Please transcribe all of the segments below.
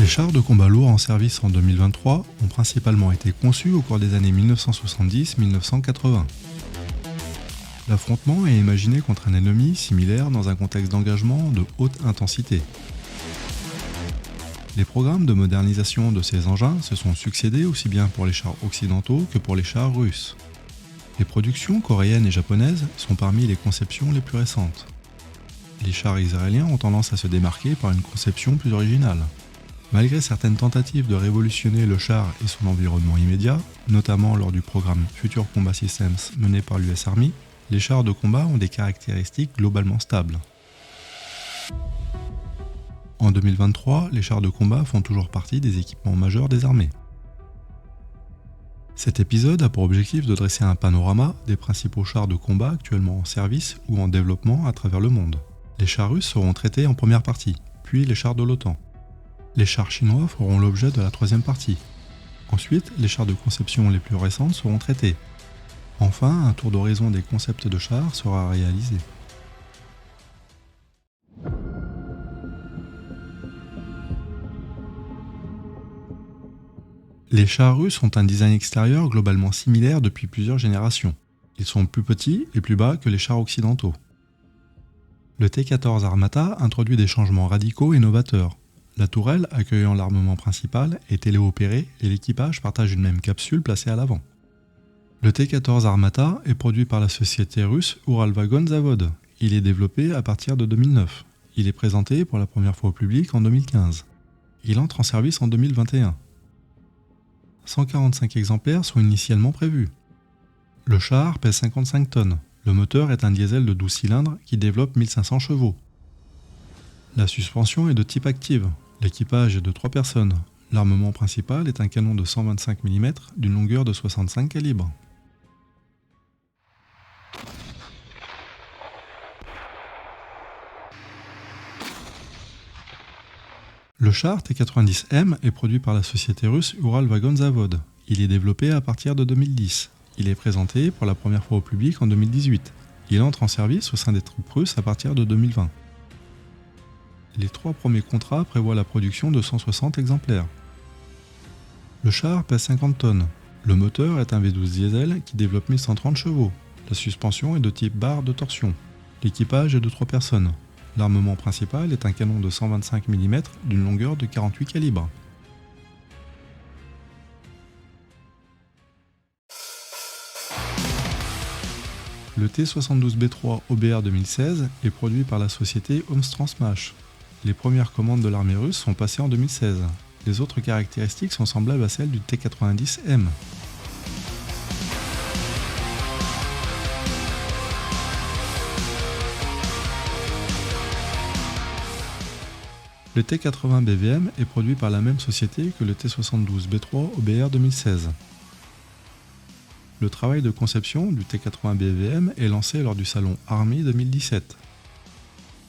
chars de combat lourds en service en 2023 ont principalement été conçus au cours des années 1970-1980. L'affrontement est imaginé contre un ennemi similaire dans un contexte d'engagement de haute intensité. Les programmes de modernisation de ces engins se sont succédés aussi bien pour les chars occidentaux que pour les chars russes. Les productions coréennes et japonaises sont parmi les conceptions les plus récentes. Les chars israéliens ont tendance à se démarquer par une conception plus originale. Malgré certaines tentatives de révolutionner le char et son environnement immédiat, notamment lors du programme Future Combat Systems mené par l'US Army, les chars de combat ont des caractéristiques globalement stables. En 2023, les chars de combat font toujours partie des équipements majeurs des armées. Cet épisode a pour objectif de dresser un panorama des principaux chars de combat actuellement en service ou en développement à travers le monde. Les chars russes seront traités en première partie, puis les chars de l'OTAN. Les chars chinois feront l'objet de la troisième partie. Ensuite, les chars de conception les plus récentes seront traités. Enfin, un tour d'horizon des concepts de chars sera réalisé. Les chars russes ont un design extérieur globalement similaire depuis plusieurs générations. Ils sont plus petits et plus bas que les chars occidentaux. Le T-14 Armata introduit des changements radicaux et novateurs. La tourelle accueillant l'armement principal est téléopérée et l'équipage partage une même capsule placée à l'avant. Le T-14 Armata est produit par la société russe Uralvagon Zavod. Il est développé à partir de 2009. Il est présenté pour la première fois au public en 2015. Il entre en service en 2021. 145 exemplaires sont initialement prévus. Le char pèse 55 tonnes. Le moteur est un diesel de 12 cylindres qui développe 1500 chevaux. La suspension est de type active. L'équipage est de 3 personnes. L'armement principal est un canon de 125 mm d'une longueur de 65 calibres. Le char T-90M est produit par la société russe Uralvagon Zavod. Il est développé à partir de 2010. Il est présenté pour la première fois au public en 2018. Il entre en service au sein des troupes russes à partir de 2020. Les 3 premiers contrats prévoient la production de 160 exemplaires. Le char pèse 50 tonnes. Le moteur est un V12 diesel qui développe 1130 chevaux. La suspension est de type barre de torsion. L'équipage est de 3 personnes. L'armement principal est un canon de 125 mm d'une longueur de 48 calibres. Le T-72B3 OBR 2016 est produit par la société Ohmstrans-Mash. Les premières commandes de l'armée russe sont passées en 2016. Les autres caractéristiques sont semblables à celles du T-90M. Le T-80 BVM est produit par la même société que le T-72B3 OBR 2016. Le travail de conception du T-80 BVM est lancé lors du salon Army 2017.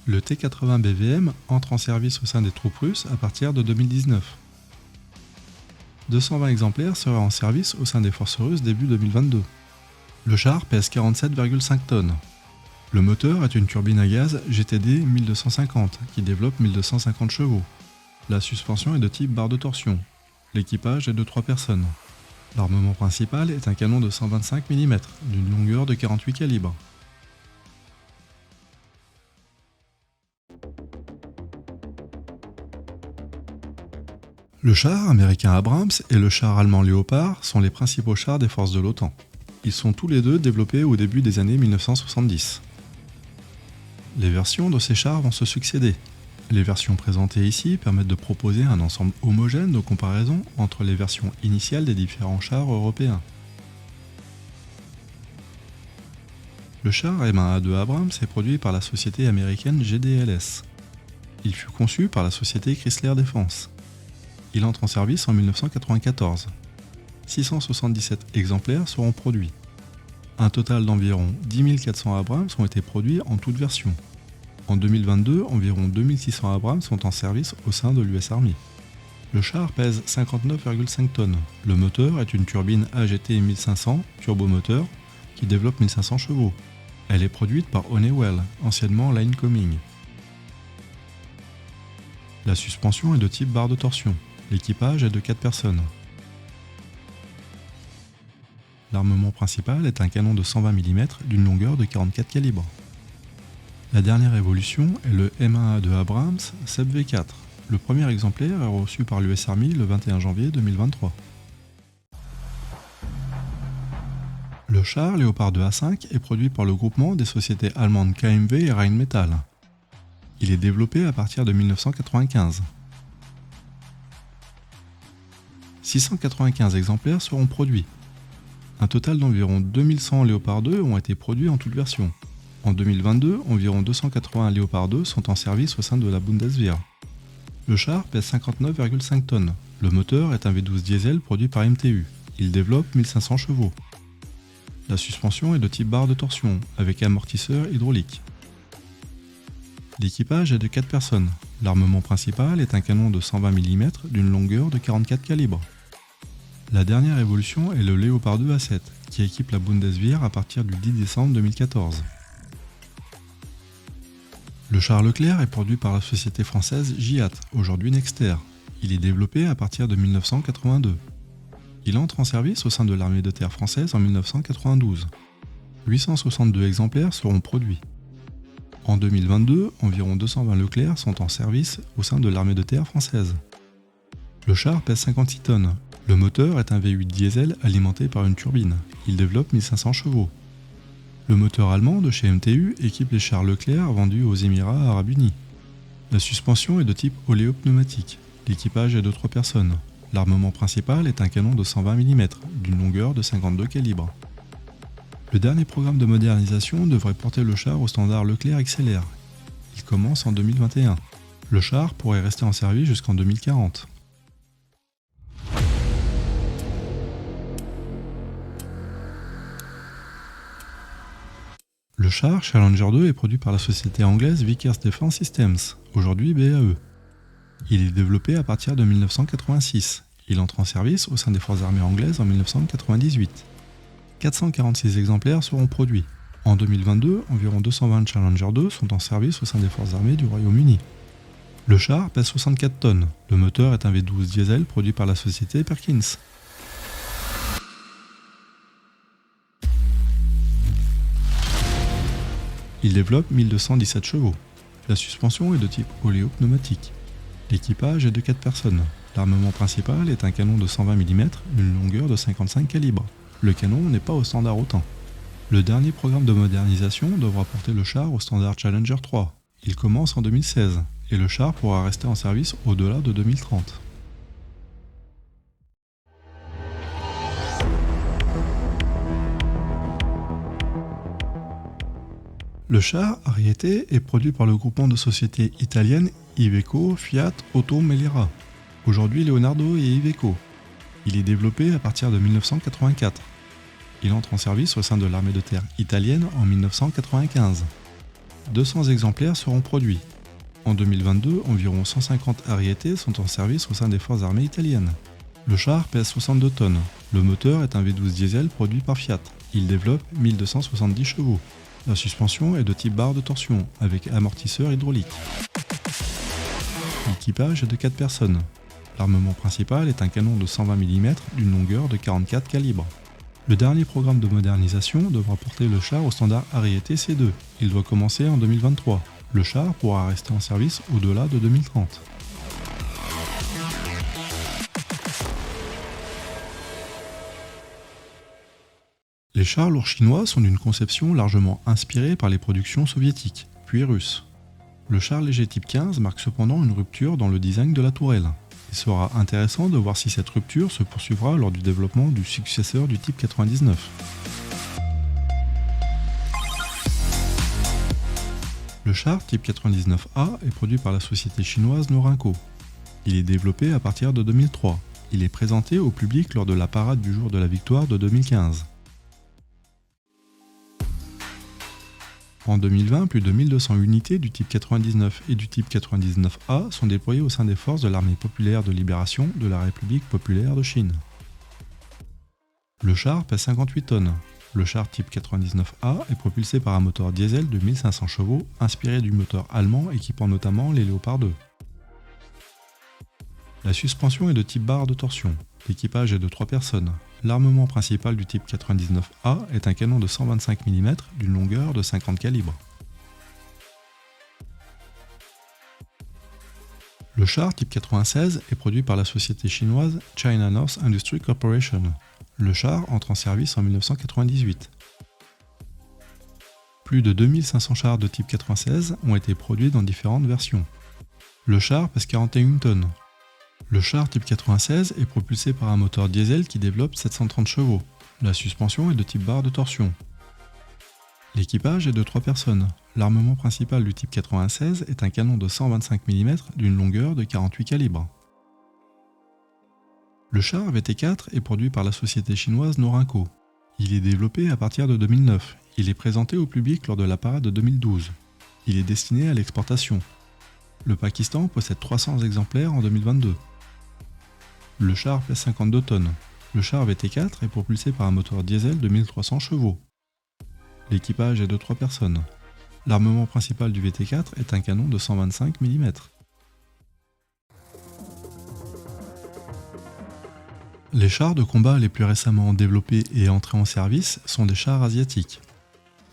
Le T-80 BVM entre en service au sein des troupes russes à partir de 2019. 220 exemplaires seraient en service au sein des forces russes début 2022. Le char pèse 47,5 tonnes. Le moteur est une turbine à gaz GTD 1250 qui développe 1250 chevaux. La suspension est de type barre de torsion. L'équipage est de 3 personnes. L'armement principal est un canon de 125 mm d'une longueur de 48 calibres. Le char américain Abrams et le char allemand Léopard sont les principaux chars des forces de l'OTAN. Ils sont tous les deux développés au début des années 1970. Les versions de ces chars vont se succéder. Les versions présentées ici permettent de proposer un ensemble homogène de comparaison entre les versions initiales des différents chars européens. Le char M1A2 Abrams est produit par la société américaine GDLS. Il fut conçu par la société Chrysler Defense. Il entre en service en 1994. 677 exemplaires seront produits. Un total d'environ 10 400 Abrams ont été produits en toutes versions. En 2022, environ 2600 Abrams sont en service au sein de l'US Army. Le char pèse 59,5 tonnes. Le moteur est une turbine AGT 1500 turbomoteur qui développe 1500 chevaux. Elle est produite par Honeywell, anciennement Line Coming. La suspension est de type barre de torsion. L'équipage est de 4 personnes. L'armement principal est un canon de 120 mm d'une longueur de 44 calibres. La dernière évolution est le M1A de Abrams SEP V4. Le premier exemplaire est reçu par l'US Army le 21 janvier 2023. Le char Léopard 2A5 est produit par le groupement des sociétés allemandes KMW et Rheinmetall. Il est développé à partir de 1995. 695 exemplaires seront produits. Un total d'environ 2100 Léopard 2 ont été produits en toutes versions. En 2022, environ 280 Léopard 2 sont en service au sein de la Bundeswehr. Le char pèse 59,5 tonnes. Le moteur est un V12 diesel produit par MTU. Il développe 1500 chevaux. La suspension est de type barre de torsion, avec amortisseur hydraulique. L'équipage est de 4 personnes. L'armement principal est un canon de 120 mm d'une longueur de 44 calibres. La dernière évolution est le Léopard 2A7, qui équipe la Bundeswehr à partir du 10 décembre 2014. Le char Leclerc est produit par la société française GIAT, aujourd'hui Nexter. Il est développé à partir de 1982. Il entre en service au sein de l'armée de terre française en 1992. 862 exemplaires seront produits. En 2022, environ 220 Leclerc sont en service au sein de l'armée de terre française. Le char pèse 56 tonnes. Le moteur est un V8 diesel alimenté par une turbine. Il développe 1500 chevaux. Le moteur allemand de chez MTU équipe les chars Leclerc vendus aux Émirats Arabes Unis. La suspension est de type oléopneumatique. L'équipage est de 3 personnes. L'armement principal est un canon de 120 mm d'une longueur de 52 calibres. Le dernier programme de modernisation devrait porter le char au standard Leclerc XLR. Il commence en 2021. Le char pourrait rester en service jusqu'en 2040. Le char Challenger 2 est produit par la société anglaise Vickers Defence Systems, aujourd'hui BAE. Il est développé à partir de 1986. Il entre en service au sein des forces armées anglaises en 1998. 446 exemplaires seront produits. En 2022, environ 220 Challenger 2 sont en service au sein des forces armées du Royaume-Uni. Le char pèse 64 tonnes. Le moteur est un V12 diesel produit par la société Perkins. Il développe 1217 chevaux. La suspension est de type oléopneumatique. L'équipage est de 4 personnes. L'armement principal est un canon de 120 mm d'une longueur de 55 calibres. Le canon n'est pas au standard OTAN. Le dernier programme de modernisation devra porter le char au standard Challenger 3. Il commence en 2016 et le char pourra rester en service au-delà de 2030. Le char Ariete est produit par le groupement de sociétés italiennes Iveco, Fiat, Auto Melera. Aujourd'hui Leonardo et Iveco. Il est développé à partir de 1984. Il entre en service au sein de l'armée de terre italienne en 1995. 200 exemplaires seront produits. En 2022, environ 150 Ariete sont en service au sein des forces armées italiennes. Le char pèse 62 tonnes. Le moteur est un V12 diesel produit par Fiat. Il développe 1270 chevaux. La suspension est de type barre de torsion avec amortisseur hydraulique. L'équipage est de 4 personnes. L'armement principal est un canon de 120 mm d'une longueur de 44 calibres. Le dernier programme de modernisation devra porter le char au standard Ariete C2. Il doit commencer en 2023. Le char pourra rester en service au-delà de 2030. Les chars lourds chinois sont d'une conception largement inspirée par les productions soviétiques, puis russes. Le char léger type 15 marque cependant une rupture dans le design de la tourelle. Il sera intéressant de voir si cette rupture se poursuivra lors du développement du successeur du type 99. Le char type 99A est produit par la société chinoise Norinco. Il est développé à partir de 2003. Il est présenté au public lors de la parade du jour de la victoire de 2015. En 2020, plus de 1200 unités du type 99 et du type 99A sont déployées au sein des forces de l'armée populaire de libération de la République populaire de Chine. Le char pèse 58 tonnes. Le char type 99A est propulsé par un moteur diesel de 1500 chevaux inspiré du moteur allemand équipant notamment les Léopard 2. La suspension est de type barre de torsion. L'équipage est de 3 personnes. L'armement principal du type 99A est un canon de 125 mm d'une longueur de 50 calibres. Le char type 96 est produit par la société chinoise China North Industry Corporation. Le char entre en service en 1998. Plus de 2500 chars de type 96 ont été produits dans différentes versions. Le char pèse 41 tonnes. Le char type 96 est propulsé par un moteur diesel qui développe 730 chevaux. La suspension est de type barre de torsion. L'équipage est de 3 personnes. L'armement principal du type 96 est un canon de 125 mm d'une longueur de 48 calibres. Le char VT4 est produit par la société chinoise Norinco. Il est développé à partir de 2009. Il est présenté au public lors de la parade de 2012. Il est destiné à l'exportation. Le Pakistan possède 300 exemplaires en 2022. Le char pèse 52 tonnes. Le char VT4 est propulsé par un moteur diesel de 1300 chevaux. L'équipage est de 3 personnes. L'armement principal du VT4 est un canon de 125 mm. Les chars de combat les plus récemment développés et entrés en service sont des chars asiatiques.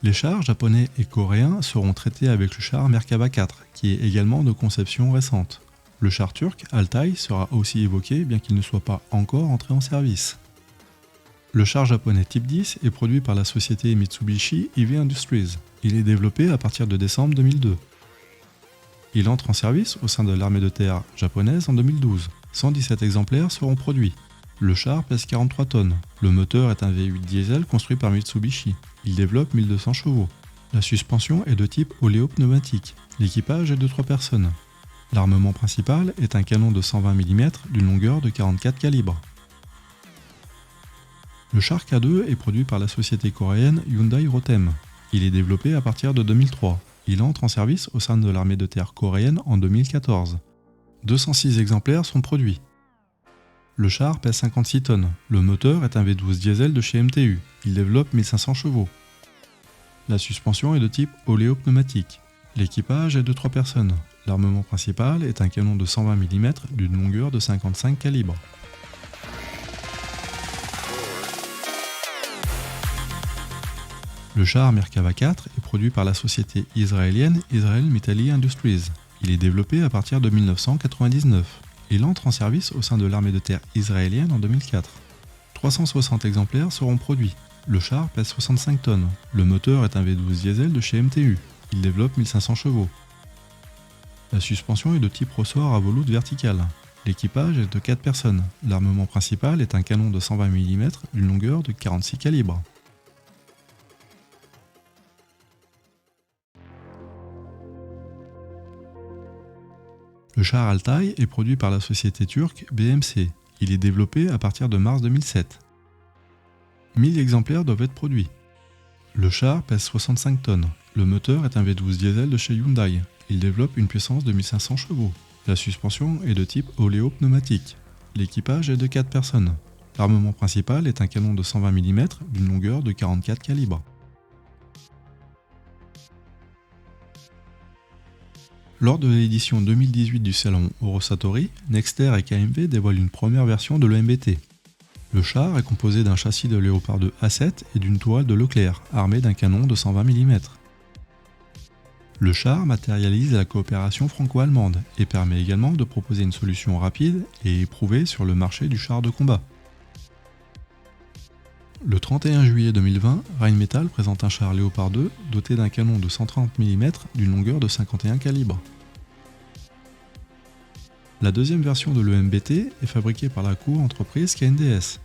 Les chars japonais et coréens seront traités avec le char Merkava 4, qui est également de conception récente. Le char turc Altay sera aussi évoqué, bien qu'il ne soit pas encore entré en service. Le char japonais Type 10 est produit par la société Mitsubishi Heavy Industries. Il est développé à partir de décembre 2002. Il entre en service au sein de l'armée de terre japonaise en 2012. 117 exemplaires seront produits. Le char pèse 43 tonnes. Le moteur est un V8 diesel construit par Mitsubishi. Il développe 1200 chevaux. La suspension est de type oléopneumatique. L'équipage est de 3 personnes. L'armement principal est un canon de 120 mm d'une longueur de 44 calibres. Le char K2 est produit par la société coréenne Hyundai Rotem. Il est développé à partir de 2003. Il entre en service au sein de l'armée de terre coréenne en 2014. 206 exemplaires sont produits. Le char pèse 56 tonnes. Le moteur est un V12 diesel de chez MTU. Il développe 1500 chevaux. La suspension est de type oléopneumatique. L'équipage est de 3 personnes. L'armement principal est un canon de 120 mm d'une longueur de 55 calibres. Le char Merkava 4 est produit par la société israélienne Israel Mitali Industries. Il est développé à partir de 1999. Il entre en service au sein de l'armée de terre israélienne en 2004. 360 exemplaires seront produits. Le char pèse 65 tonnes. Le moteur est un V12 diesel de chez MTU. Il développe 1500 chevaux. La suspension est de type ressort à volute verticale. L'équipage est de 4 personnes. L'armement principal est un canon de 120 mm d'une longueur de 46 calibres. Le char Altay est produit par la société turque BMC. Il est développé à partir de mars 2007. 1000 exemplaires doivent être produits. Le char pèse 65 tonnes. Le moteur est un V12 diesel de chez Hyundai. Il développe une puissance de 1500 chevaux. La suspension est de type oléopneumatique. L'équipage est de 4 personnes. L'armement principal est un canon de 120 mm d'une longueur de 44 calibres. Lors de l'édition 2018 du salon Eurosatori, Nexter et KMV dévoilent une première version de l'EMBT. Le char est composé d'un châssis de Léopard 2 A7 et d'une tourelle de Leclerc, armée d'un canon de 120 mm. Le char matérialise la coopération franco-allemande et permet également de proposer une solution rapide et éprouvée sur le marché du char de combat. Le 31 juillet 2020, Rheinmetall présente un char Léopard 2 doté d'un canon de 130 mm d'une longueur de 51 calibres. La deuxième version de l'EMBT est fabriquée par la co-entreprise KNDS.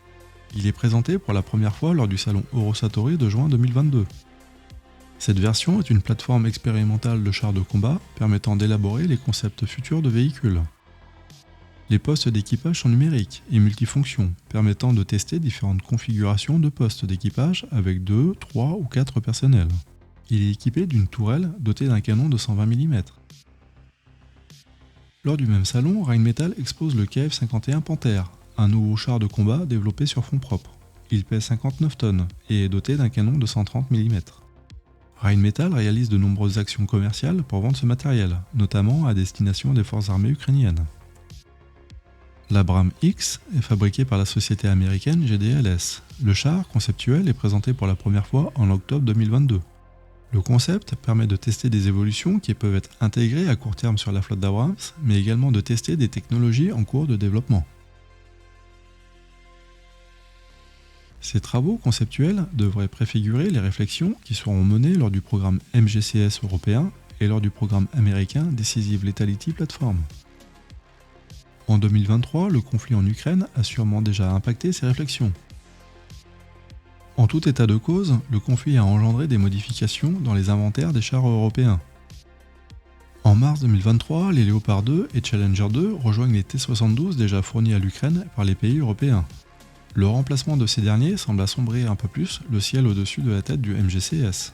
Il est présenté pour la première fois lors du salon Eurosatori de juin 2022. Cette version est une plateforme expérimentale de chars de combat permettant d'élaborer les concepts futurs de véhicules. Les postes d'équipage sont numériques et multifonctions, permettant de tester différentes configurations de postes d'équipage avec 2, 3 ou 4 personnels. Il est équipé d'une tourelle dotée d'un canon de 120 mm. Lors du même salon, Rheinmetall expose le KF-51 Panther, un nouveau char de combat développé sur fonds propres. Il pèse 59 tonnes et est doté d'un canon de 130 mm. Rheinmetall réalise de nombreuses actions commerciales pour vendre ce matériel, notamment à destination des forces armées ukrainiennes. L'Abrams X est fabriqué par la société américaine GDLS. Le char conceptuel est présenté pour la première fois en octobre 2022. Le concept permet de tester des évolutions qui peuvent être intégrées à court terme sur la flotte d'Abrams, mais également de tester des technologies en cours de développement. Ces travaux conceptuels devraient préfigurer les réflexions qui seront menées lors du programme MGCS européen et lors du programme américain Decisive Lethality Platform. En 2023, le conflit en Ukraine a sûrement déjà impacté ces réflexions. En tout état de cause, le conflit a engendré des modifications dans les inventaires des chars européens. En mars 2023, les Léopard 2 et Challenger 2 rejoignent les T-72 déjà fournis à l'Ukraine par les pays européens. Le remplacement de ces derniers semble assombrir un peu plus le ciel au-dessus de la tête du MGCS.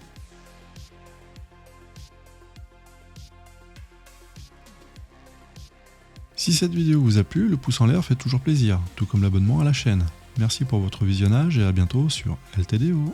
Si cette vidéo vous a plu, le pouce en l'air fait toujours plaisir, tout comme l'abonnement à la chaîne. Merci pour votre visionnage et à bientôt sur LTDO.